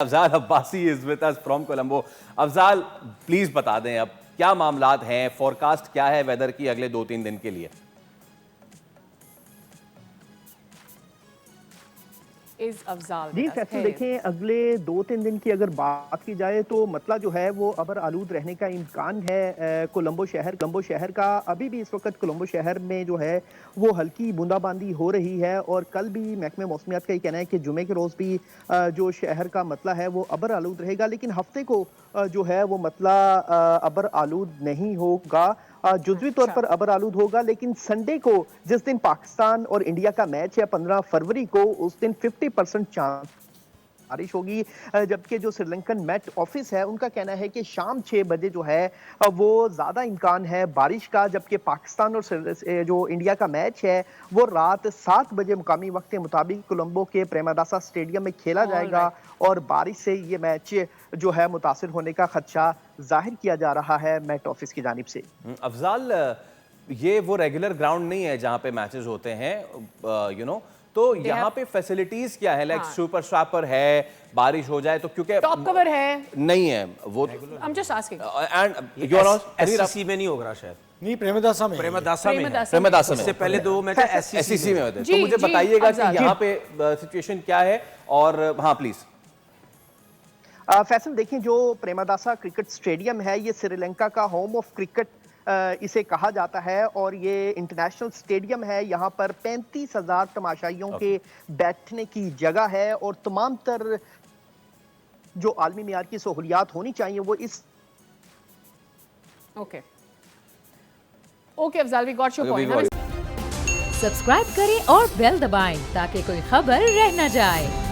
Afzal Abbasi is with us from Colombo. Afzal please बता दें अब क्या मामलात हैं, फोरकास्ट क्या है वेदर की अगले 2-3 दिन के लिए? जी फैसल देखें, अगले 2-3 दिन की अगर बात की जाए तो मतला जो है वो अबर आलूद रहने का इम्कान है। कोलंबो शहर का अभी भी इस वक्त कोलंबो शहर में जो है वो हल्की बूंदाबांदी हो रही है और कल भी महकमे मौसमियात का ये कहना है कि जुमे के रोज़ भी जो शहर का मतला है वो अबर आलूद रहेगा, लेकिन हफ्ते को जो है वो मतला अबर आलूद नहीं होगा। जुज़वी तौर पर अबर आलूद होगा, लेकिन संडे को जिस दिन पाकिस्तान और इंडिया का मैच है 15 फरवरी को, उस दिन 50% चांस बारिश होगी। जबकि जो श्रीलंकन मैट ऑफिस है उनका कहना है कि शाम 6 बजे जो है वो ज़्यादा इम्कान है बारिश का, जबकि पाकिस्तान और जो इंडिया का मैच है वो रात 7 बजे मुकामी वक्त के मुताबिक कोलंबो के प्रेमादासा स्टेडियम में खेला जाएगा और बारिश से ये मैच जो है मुतासिर होने का खदशा जाहिर किया जा रहा है मैट ऑफिस की जानिब से। अफजाल, ये वो रेगुलर ग्राउंड नहीं है जहां पे मैचेस होते हैं, तो यहाँ पे फैसिलिटीज क्या है? लाइक सुपर स्वापर है, बारिश हो जाए तो, क्योंकि टॉप कवर है नहीं है वो। I'm just asking. And your SCC में नहीं होगा शायद। नहीं, प्रेमदासा में इससे पहले 2 मैच एससीसी में होते हैं। तो मुझे बताइएगा कि यहाँ पे सिचुएशन क्या है। और हाँ प्लीज फैसल देखें, जो प्रेमादासा क्रिकेट स्टेडियम है ये श्रीलंका का होम ऑफ क्रिकेट इसे कहा जाता है और ये इंटरनेशनल स्टेडियम है। यहाँ पर 35,000 तमाशाइयों के बैठने की जगह है और तमाम तर जो आलमी मियार की सहूलियात होनी चाहिए वो इस okay Afzal, we got your point. Subscribe करें और बेल दबाएं ताकि कोई खबर रह न जाए।